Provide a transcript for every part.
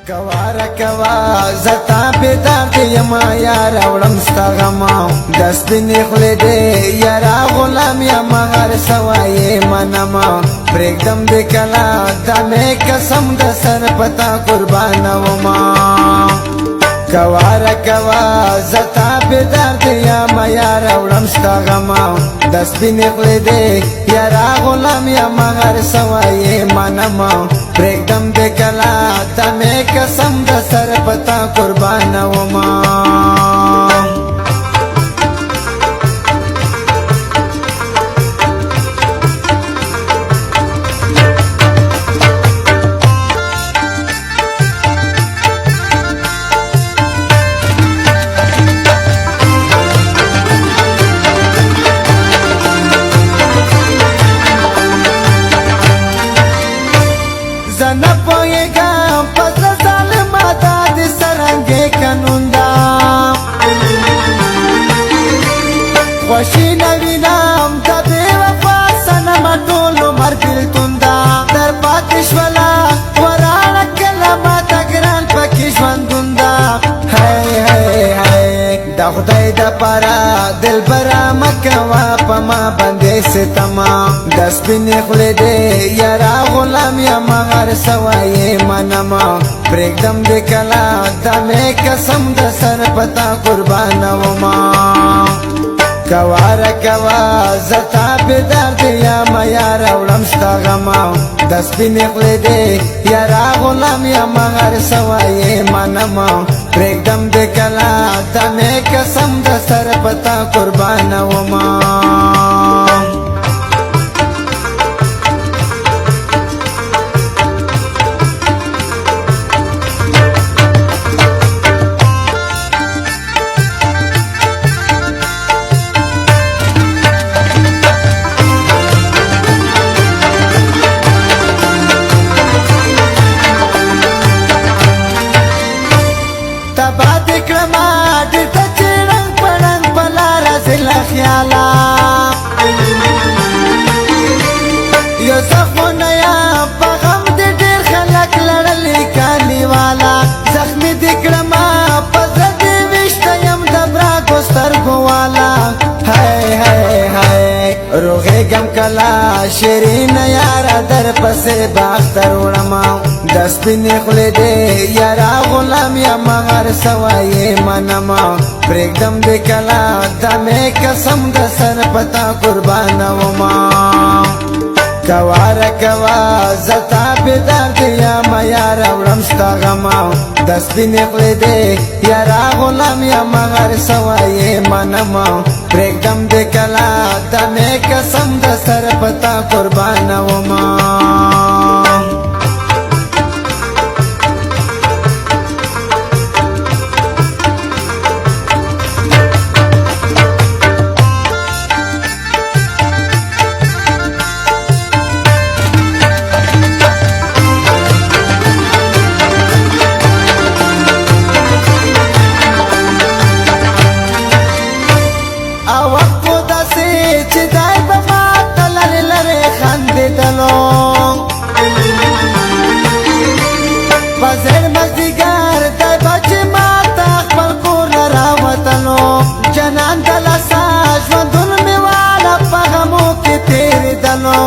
کواره کوا زتا بیدار دی یما یار اوړم ستا غما د سپینې خولې دی یارا غلام یما هر سوای منما پرېږدم دې کله دا مې قسم د سر پتا قربانوما کواره کوا زتا بیدار دی یما یار اوړم ستا غما د سپینې خولې دی یارا غلام یما هر سوای منما پرېږدم دې کله دا مې قسم د سر پتا قربانوما زنه پوهېږم په زړه ظالمه دا د سرنګې قانون ده خوښي نه وینم د بې وفا صنمه ټول عمر بېلتون ده در پاتې شوله وراړه کله ماته ګران پکې ژوندون ده د خدای دپاره دلبره مه کوه په ما باندې ستمه د سپینې خولې دی یاره غلام یمه هر سوای منمه پرېږدم دې کله دا مې قسم د سر پتا قربانومه کواره کوا زتا بیدار دی یمه یاره وړم ستا غمه د سپینې خولې دی یاره غلام یمه هر سوای منمه پرېږدم دې کله دا مې قسم د سر پتا قربانومه خیالا یو زخمونه یا په غم دې ډېر خلک لړلي کالي والا زخمي دې کړمه په زړه دې ویشته یم د براګو سترګو والا روغېږم کله شیرینه یاره در پسې باختر وړمه د سپینې خولې دی یاره غلام یمه هر سوای منمه پرېږدم دې کله دا مې قسم د سر پتا قربانومه کواره کوا زتا بیدار دی یمه یاره وړم ستا غمه د سپینې خولې دی یاره غلام یمه هر سوای منمه پرېږدم دې کله دا مې قسم د سر پتا قربانومه بزر مزدیگر دی بچی ماتا خپل کور لراوتنو جنان دلسا ژوندون می والا په غمو کې تېرېدلو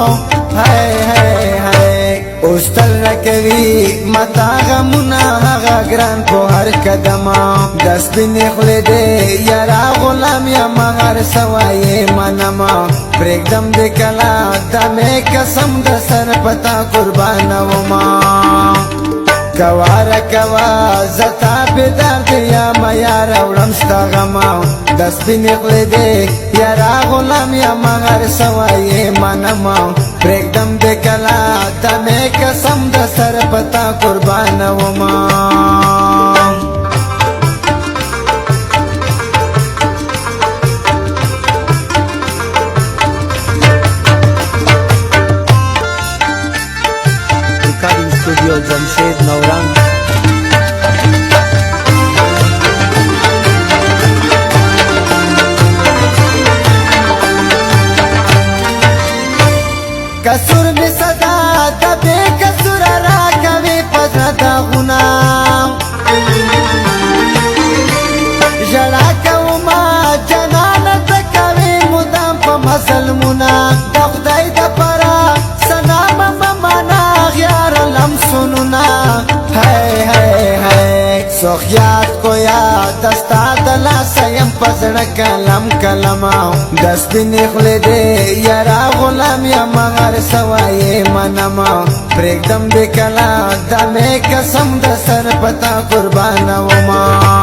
اوس تل راکوي متا غمونه هغه ګران په هر قدمه د سپینې خولې دی یاره غلام یمه هر سوای منمه پرېږدم دې کله دا مې قسم د سر پتا قربانومه کواره کوا زتا بیدار دی یمه یاره وړم ستا غمه د سپینې خولې دی یاره غلام یمه هر سوای منمه پرېږدم دې کله دا مې قسم د سر پتا قربانومه Recording Studio Jamshed Naurang कसूर में सदा दबे कसूर रा कवे पजदा गुना د خدای د پرا سنا ممانا غیار لمسوننا هی هی هی سوخیات کو یاد دستا دلا سیم پزړه کلم کلم د سپین خله دې یارا غلام یا مغر سوای منم پرېږدم دې کلا د مې قسم د سر پتا قربان وما